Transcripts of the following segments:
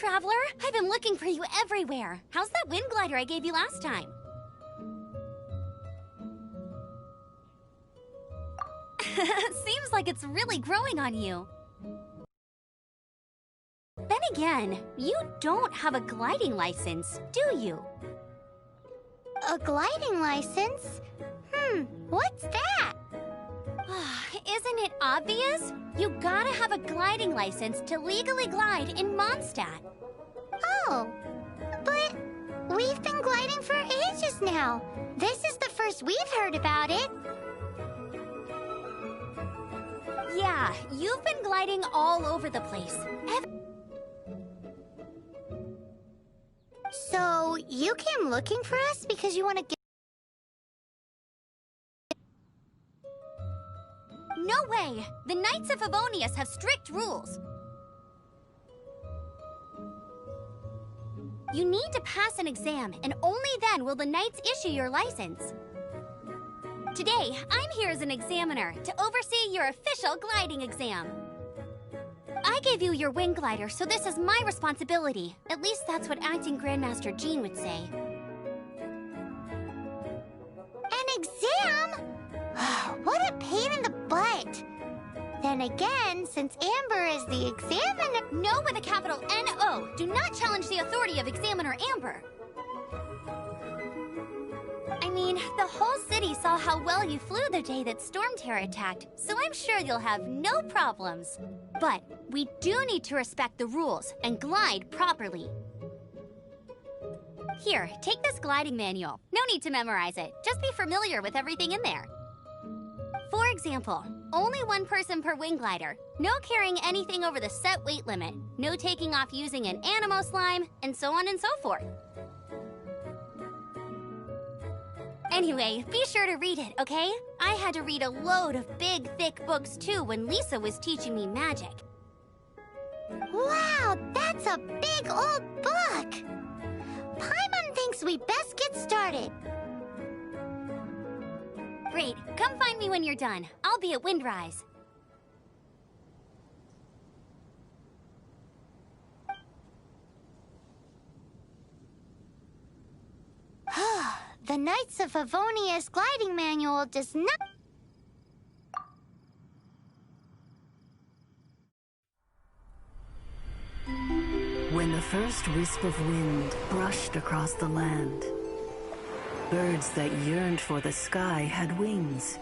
traveler. I've been looking for you everywhere. How's that wind glider I gave you last time? Seems like it's really growing on you. Then again, you don't have a gliding license, do you? A gliding license? What's that? Isn't it obvious? You gotta have a gliding license to legally glide in Mondstadt. Oh, but we've been gliding for ages now. This is the first we've heard about it. Yeah, you've been gliding all over the place. So, you came looking for us because you want to get... No way! The Knights of Favonius have strict rules. You need to pass an exam, and only then will the Knights issue your license. Today, I'm here as an examiner to oversee your official gliding exam. I gave you your wing glider, so this is my responsibility. At least that's what Acting Grandmaster Jean would say. An exam? What a pain in the butt. Then again, since Amber is the examiner... No with a capital N-O. Do not challenge the authority of Examiner Amber. I mean, the whole city saw how well you flew the day that Storm Terror attacked, so I'm sure you'll have no problems. But we do need to respect the rules and glide properly. Here, take this gliding manual. No need to memorize it. Just be familiar with everything in there. For example, only one person per wing glider, no carrying anything over the set weight limit, no taking off using an animo slime, and so on and so forth. Anyway, be sure to read it, okay? I had to read a load of big, thick books too when Lisa was teaching me magic. Wow, that's a big old book! Paimon thinks we best get started. Great, come find me when you're done. I'll be at Windrise. The Knights of Favonius gliding manual does not... When the first wisp of wind brushed across the land, birds that yearned for the sky had wings,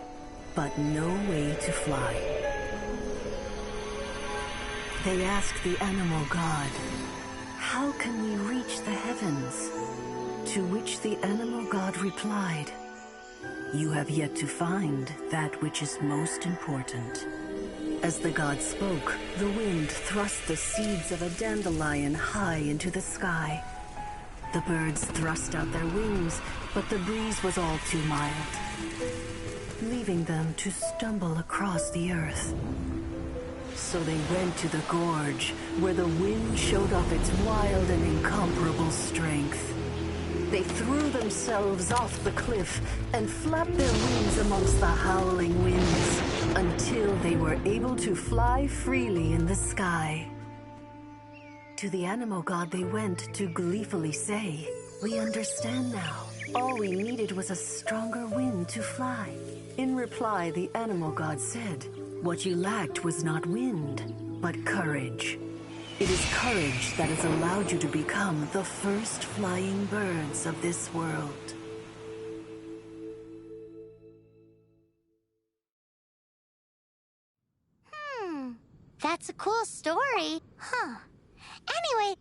but no way to fly. They asked the animal god, "How can we reach the heavens?" To which the animal god replied, "You have yet to find that which is most important." As the god spoke, the wind thrust the seeds of a dandelion high into the sky. The birds thrust out their wings, but the breeze was all too mild, leaving them to stumble across the earth. So they went to the gorge, where the wind showed off its wild and incomparable strength. They threw themselves off the cliff and flapped their wings amongst the howling winds until they were able to fly freely in the sky. To the animal god they went to gleefully say, "We understand now. All we needed was a stronger wind to fly." In reply, the animal god said, "What you lacked was not wind, but courage. It is courage that has allowed you to become the first flying birds of this world." That's a cool story. Anyway...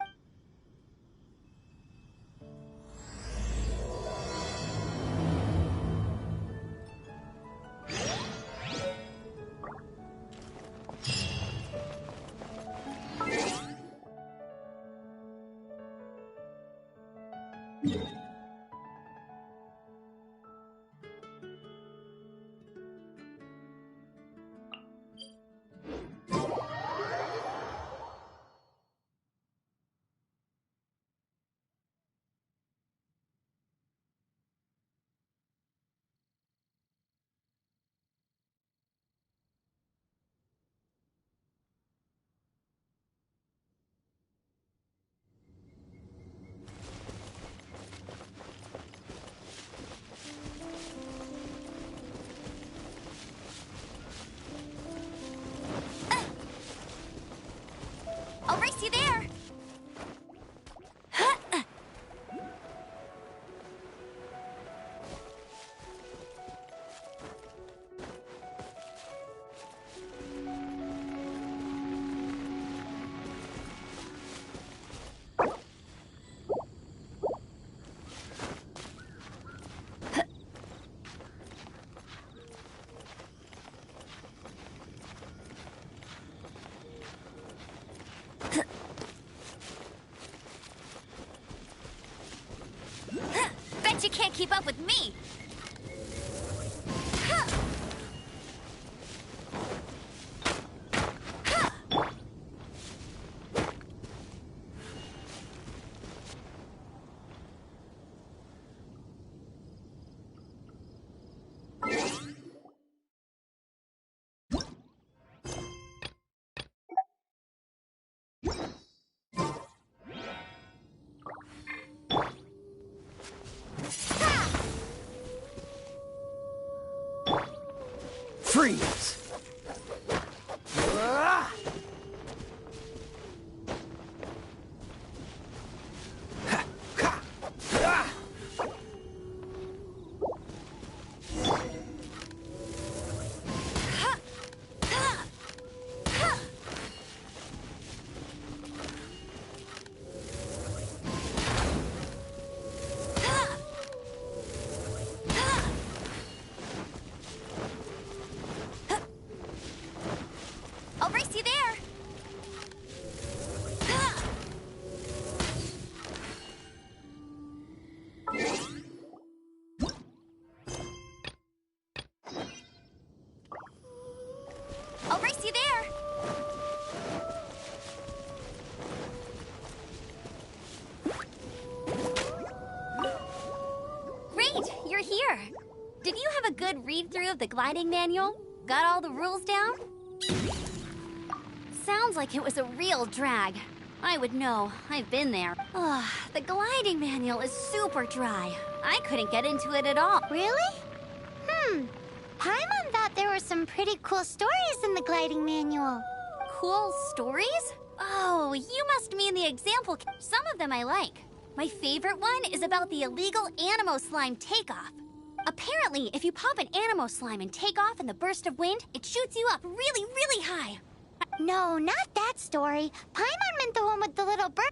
race you there! Bet you can't keep up with me! Freeze! I'll race you there! I'll race you there! Great, you're here! Did you have a good read-through of the gliding manual? Got all the rules down? Sounds like it was a real drag. I would know. I've been there. Ugh, the gliding manual is super dry. I couldn't get into it at all. Really? Paimon thought there were some pretty cool stories in the gliding manual. Cool stories? Oh, you must mean the example. Some of them I like. My favorite one is about the illegal Animo Slime takeoff. Apparently, if you pop an Animo Slime and take off in the burst of wind, it shoots you up really, really high. No, not that story. Paimon meant the one with the little bird.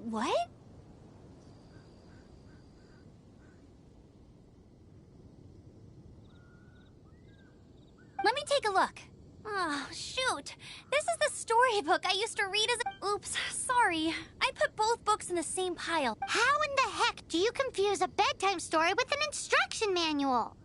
What? Let me take a look. Oh, shoot. This is the storybook I used to read as a... Oops, sorry. I put both books in the same pile. How in the heck do you confuse a bedtime story with an instruction manual?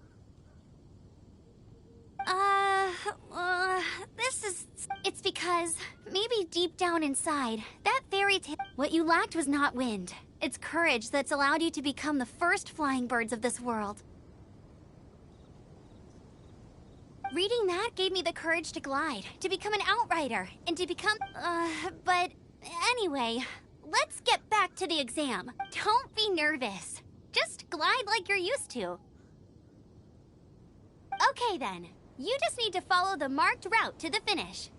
It's because maybe deep down inside, that fairy tale... What you lacked was not wind. It's courage that's allowed you to become the first flying birds of this world. Reading that gave me the courage to glide, to become an outrider, and to become... but anyway, let's get back to the exam. Don't be nervous. Just glide like you're used to. Okay then, you just need to follow the marked route to the finish.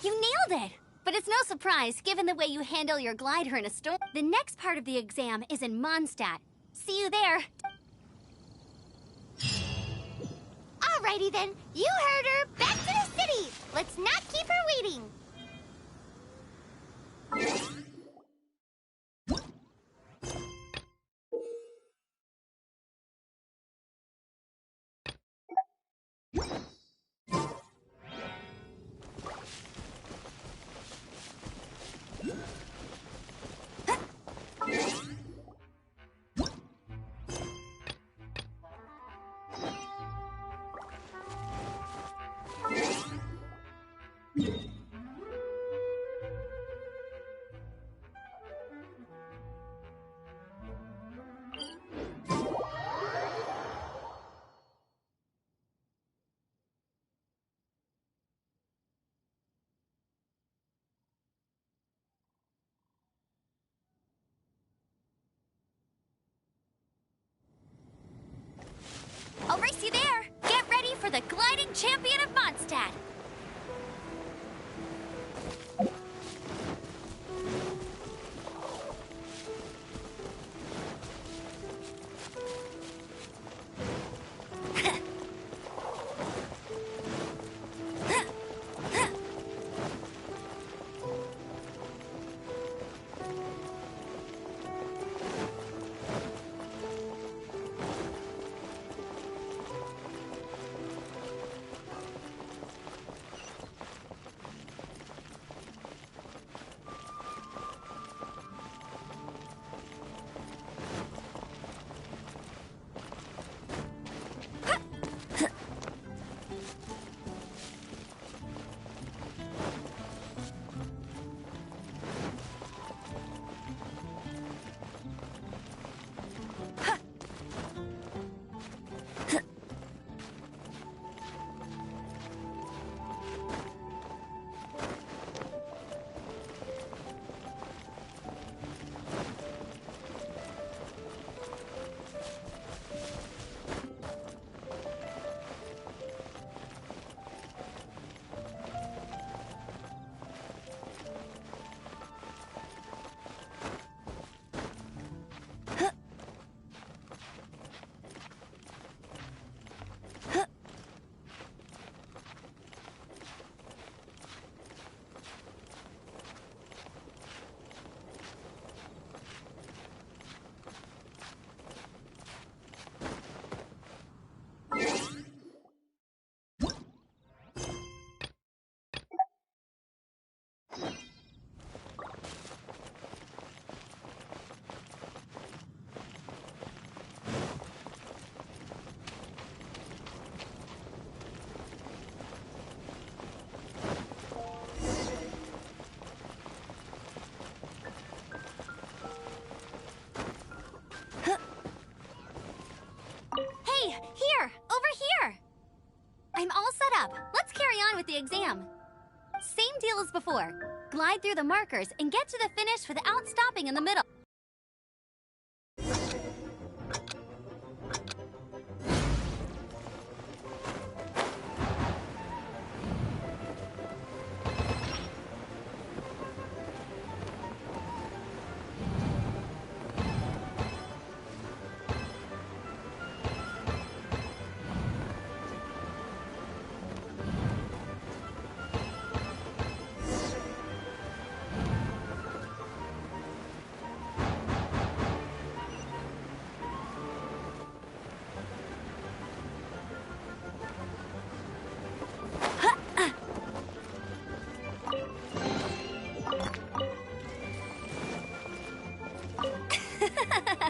You nailed it! But it's no surprise, given the way you handle your glider in a storm. The next part of the exam is in Mondstadt. See you there. Alrighty then, you heard her. Back to the city. Let's not keep her waiting. at. Here! Over here! I'm all set up. Let's carry on with the exam. Same deal as before. Glide through the markers and get to the finish without stopping in the middle.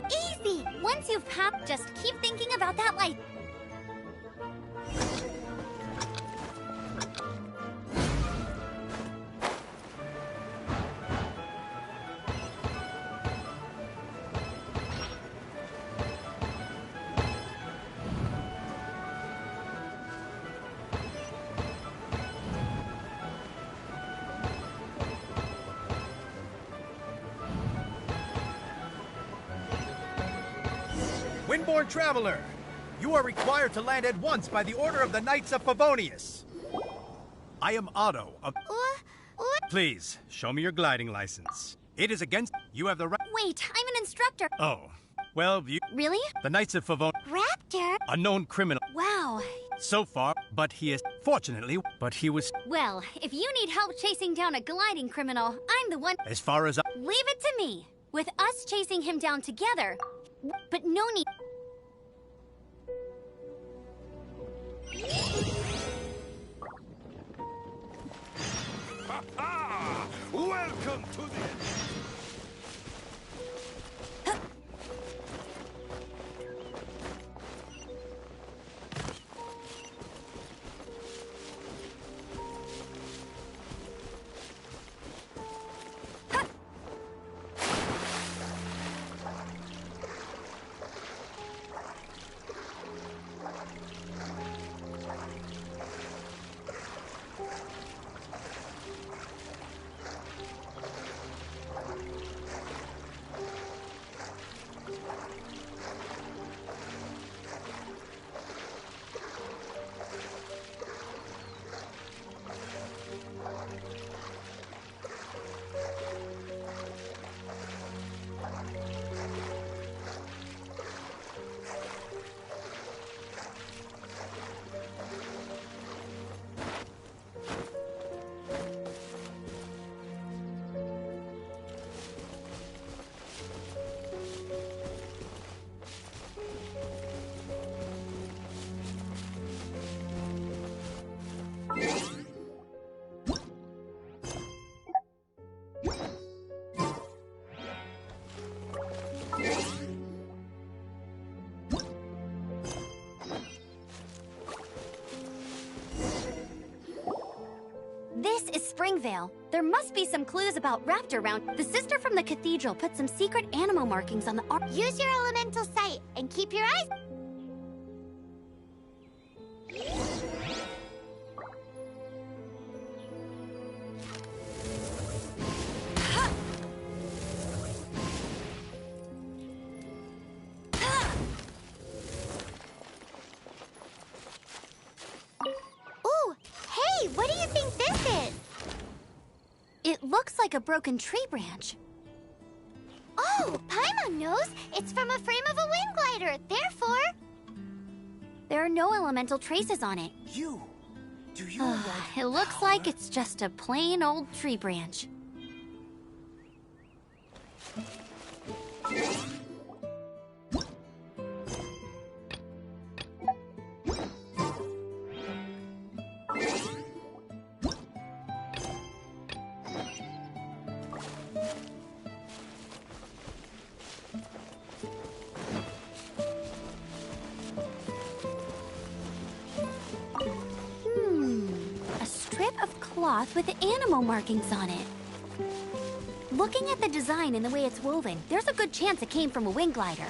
Easy! Once you've passed, just keep thinking about that light. Windborne Traveler, you are required to land at once by the order of the Knights of Favonius. I am Otto of... What? Please, show me your gliding license. It is against... You have the right... Wait, I'm an instructor. Oh, well, you... Really? The Knights of Favonius... Raptor? A known criminal. Wow. So far, but he is... Fortunately, but he was... Well, if you need help chasing down a gliding criminal, I'm the one... As far as I... Leave it to me. With us chasing him down together, but no need... Ha-ha! Welcome to the... Springvale. There must be some clues about Raptor around. The sister from the cathedral put some secret animal markings on the ark. Use your elemental sight and keep your eyes... Ooh, hey, what do you think this is? It looks like a broken tree branch. Oh, Paimon knows. It's from a frame of a wind glider. Therefore... There are no elemental traces on it. Do you want It looks power? like it's just a plain old tree branch. A strip of cloth with animal markings on it. Looking at the design and the way it's woven, there's a good chance it came from a wing glider.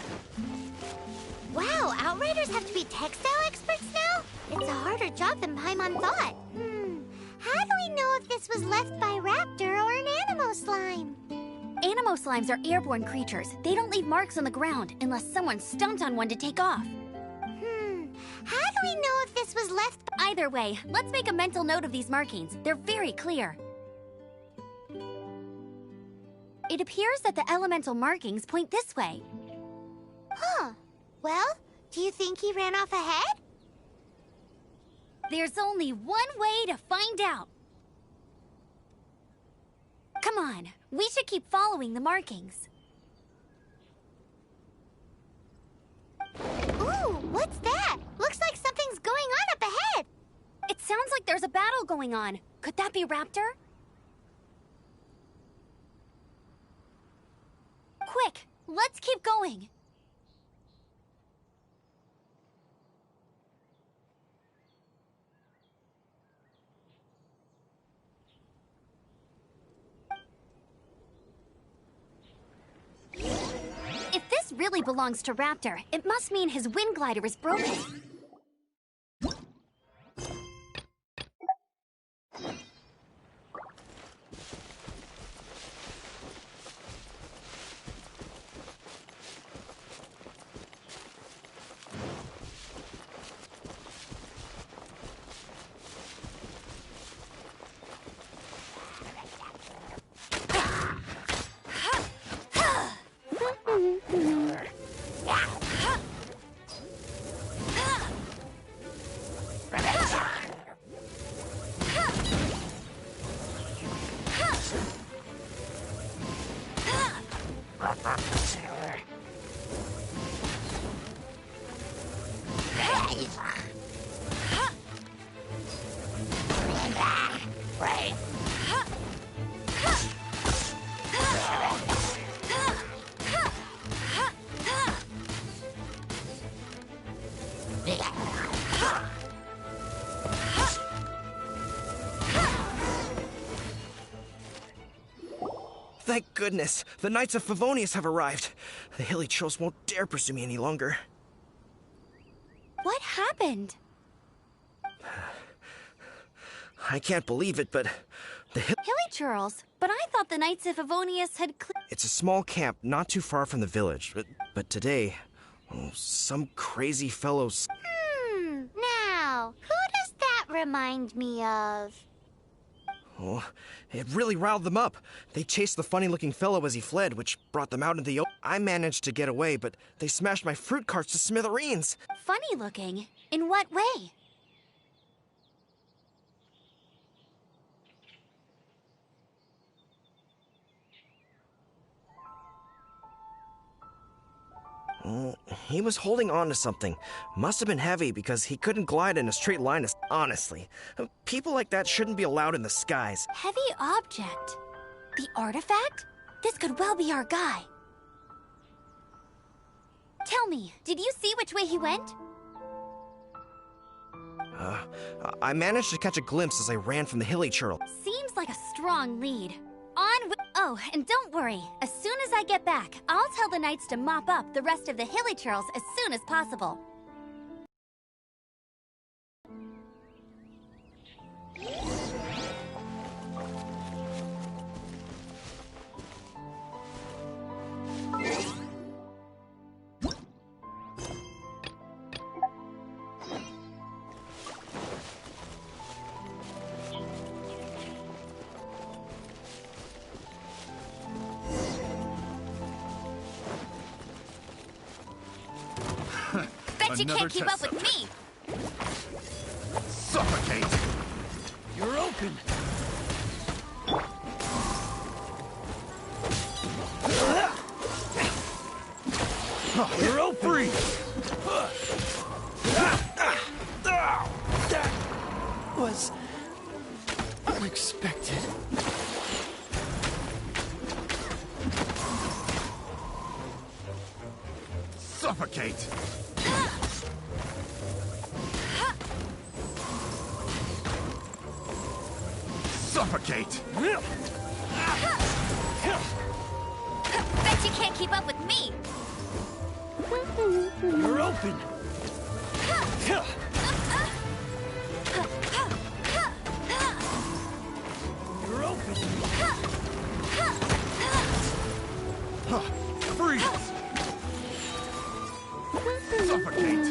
Wow, Outriders have to be textile experts now? It's a harder job than Paimon thought. How do we know if this was left by Raptor or an Animo slime? Animo slimes are airborne creatures. They don't leave marks on the ground unless someone stomped on one to take off. How do we know if this was left by... Either way, let's make a mental note of these markings. They're very clear. It appears that the elemental markings point this way. Huh. Well, do you think he ran off ahead? There's only one way to find out. Come on, we should keep following the markings. Ooh, what's that? Looks like something's going on up ahead. It sounds like there's a battle going on. Could that be Raptor? Quick, let's keep going. If this really belongs to Raptor, it must mean his wind glider is broken. Thank goodness, the Knights of Favonius have arrived. The hilly trolls won't dare pursue me any longer. What happened? I can't believe it, but Hilly Churls, but I thought the Knights of Favonius had it's a small camp not too far from the village. But today, some crazy fellows... Now, who does that remind me of? Oh, it really riled them up. They chased the funny-looking fellow as he fled, which brought them out into the open. I managed to get away, but they smashed my fruit carts to smithereens. funny looking. In what way? He was holding on to something. Must have been heavy because he couldn't glide in a straight line. Honestly, people like that shouldn't be allowed in the skies. Heavy object. The artifact? This could well be our guy. Tell me, did you see which way he went? I managed to catch a glimpse as I ran from the hilly churl. Seems like a strong lead. Oh, and don't worry. As soon as I get back, I'll tell the Knights to mop up the rest of the hilly churls as soon as possible. Bet you can't keep up with me! Suffocate! You're open! You're open! Freeze! That was unexpected. Suffocate! Suffocate! Bet you can't keep up with me! You're open! You're open! Freeze! Suffocate!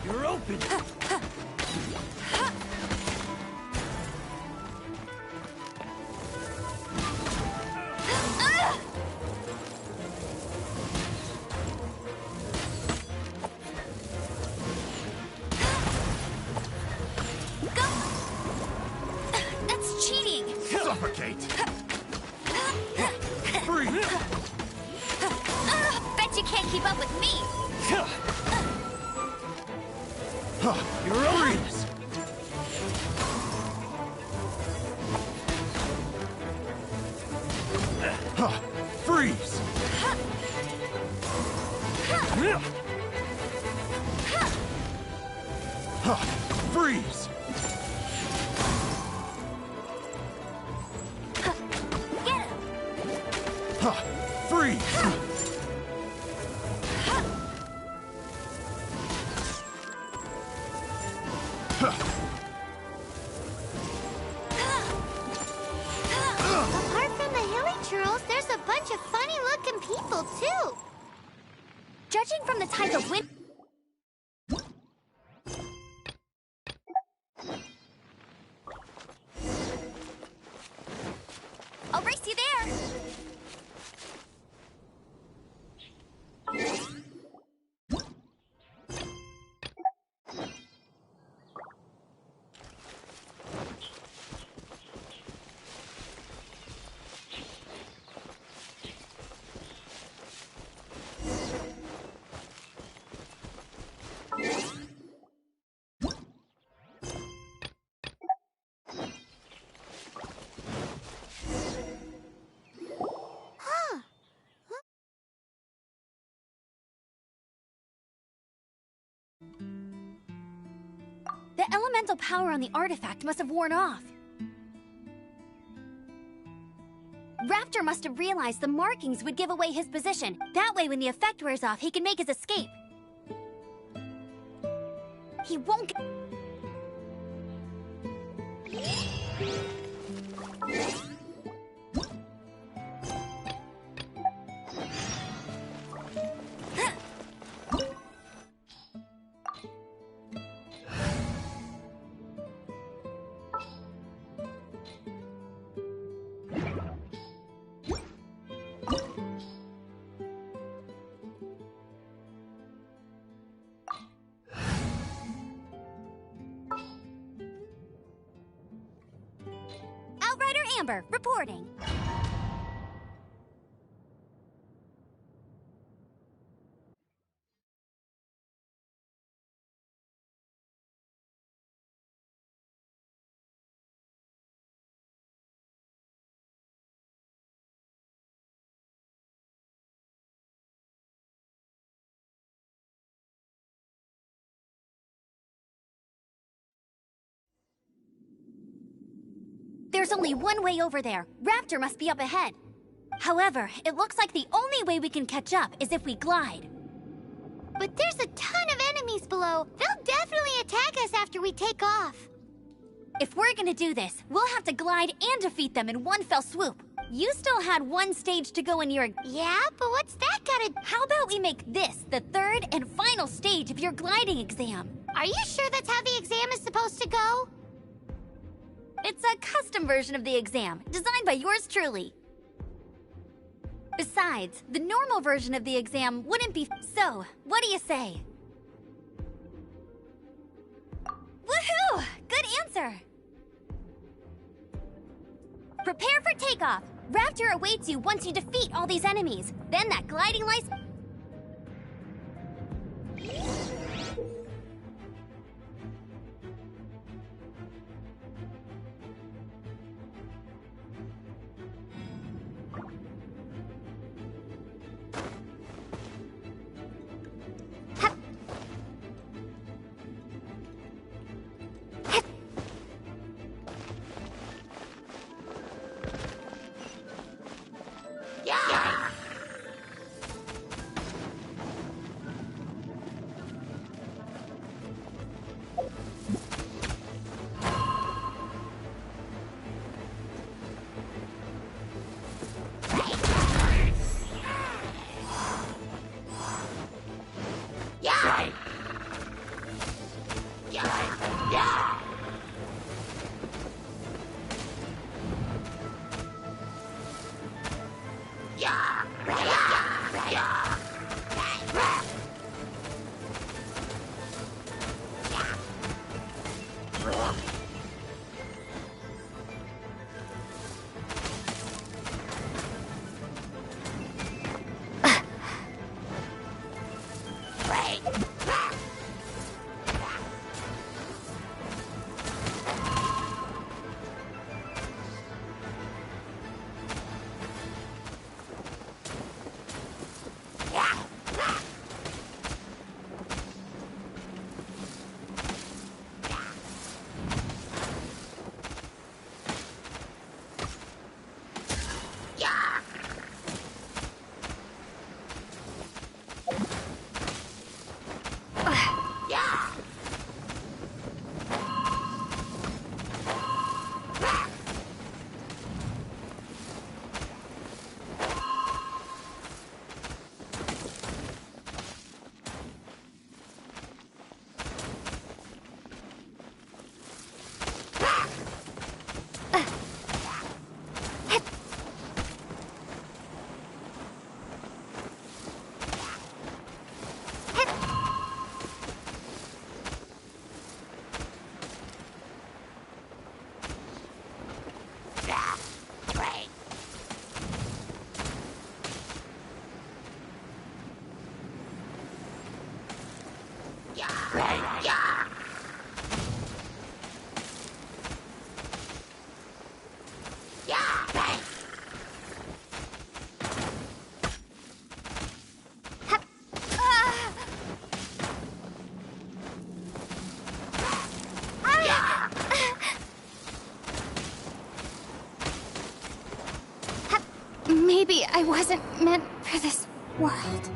You're open! That's cheating! Suffocate! Freeze! Bet you can't keep up with me! You're open! Freeze! Freeze! Get him! Freeze! Apart from the hilly churls, there's a bunch of funny-looking people, too. Judging from the type of wind... I'll race you there! The elemental power on the artifact must have worn off. Raptor must have realized the markings would give away his position. That way, when the effect wears off, he can make his escape. He won't... Outrider Amber, reporting. only one way over there. Raptor must be up ahead. However, it looks like the only way we can catch up is if we glide. But there's a ton of enemies below. They'll definitely attack us after we take off. If we're gonna do this, we'll have to glide and defeat them in one fell swoop. You still had one stage to go in your... Yeah, but what's that gotta... How about we make this the third and final stage of your gliding exam? Are you sure that's how the exam is supposed to go? It's a custom version of the exam, designed by yours truly. Besides, the normal version of the exam wouldn't be... So, what do you say? Woohoo! Good answer! Prepare for takeoff! Raptor awaits you once you defeat all these enemies. Then that gliding license... Maybe I wasn't meant for this world.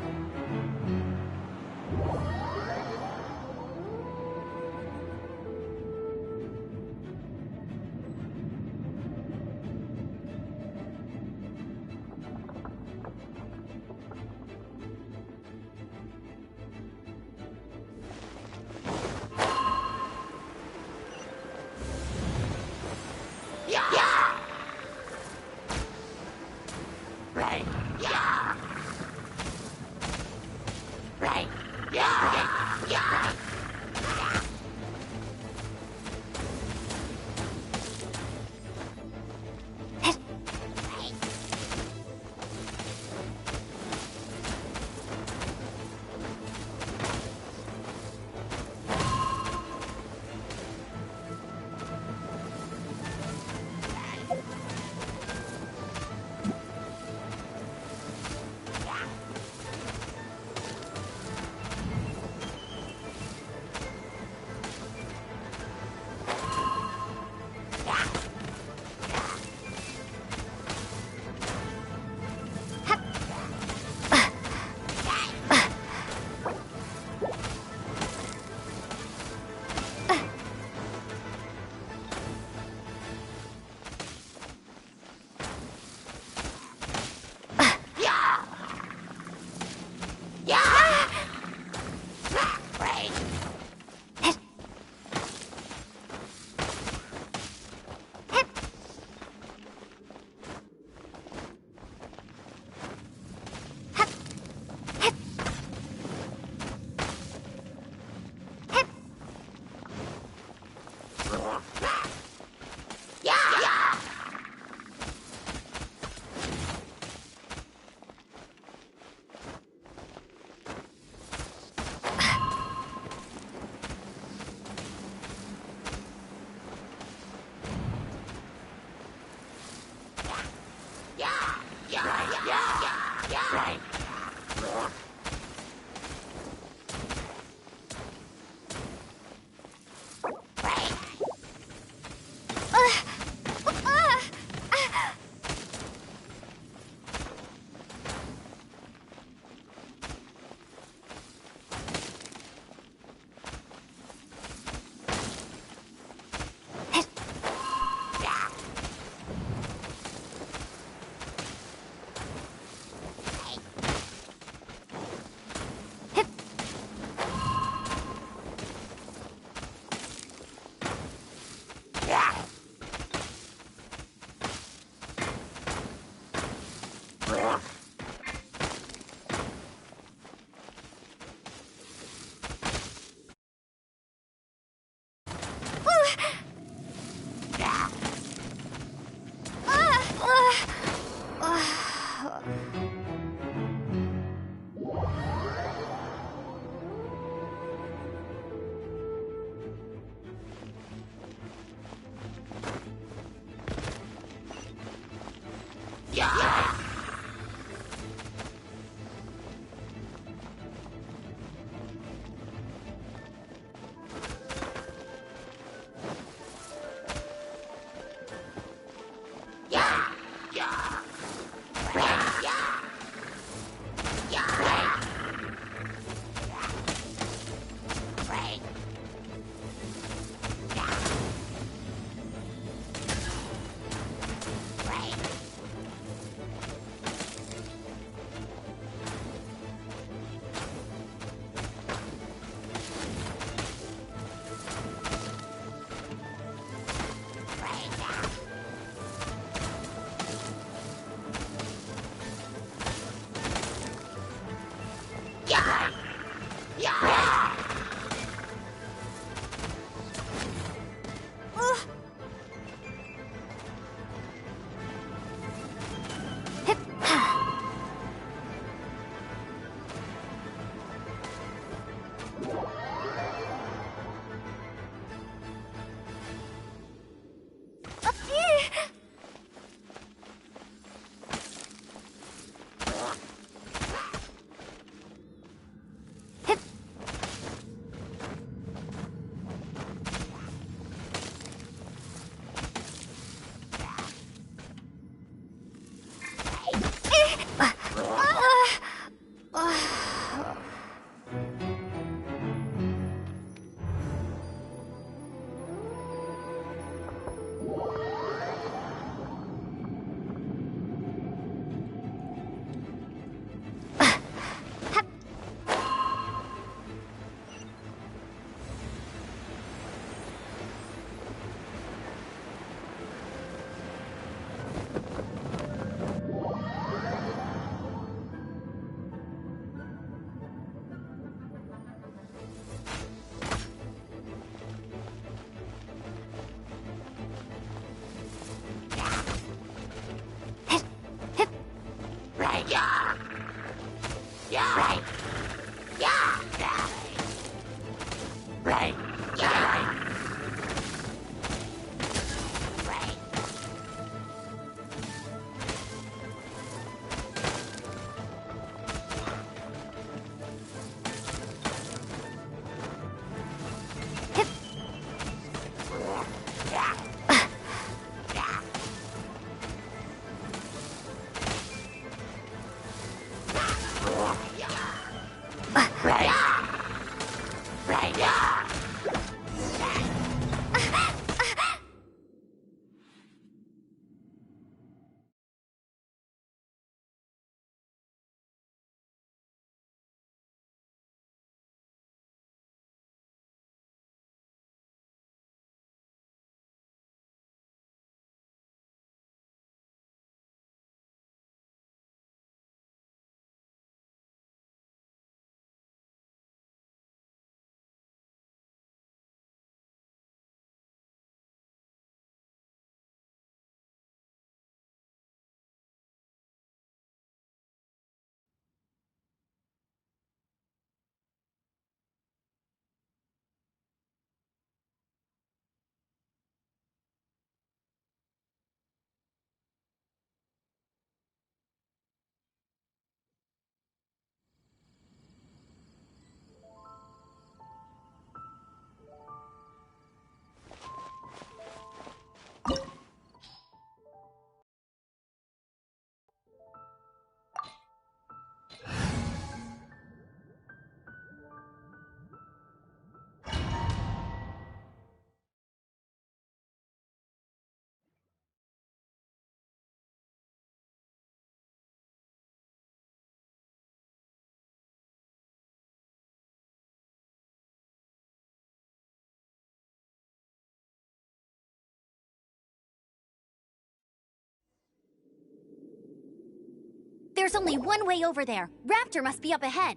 There's only one way over there. Raptor must be up ahead.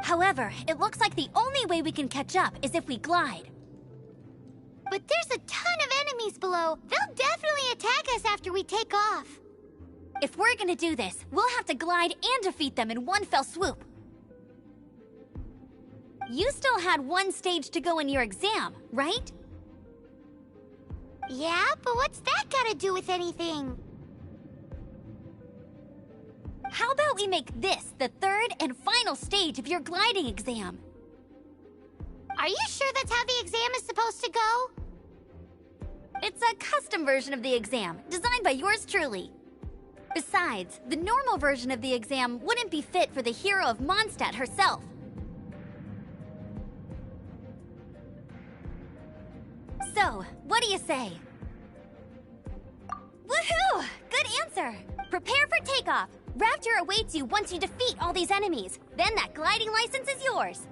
However, it looks like the only way we can catch up is if we glide. But there's a ton of enemies below. They'll definitely attack us after we take off. If we're gonna do this, we'll have to glide and defeat them in one fell swoop. You still had one stage to go in your exam, right? Yeah, but what's that gotta do with anything? How about we make this the third and final stage of your gliding exam? Are you sure that's how the exam is supposed to go? It's a custom version of the exam, designed by yours truly. Besides, the normal version of the exam wouldn't be fit for the hero of Mondstadt herself. So, what do you say? Woohoo! Good answer! Prepare for takeoff! Raptor awaits you once you defeat all these enemies. Then that gliding license is yours.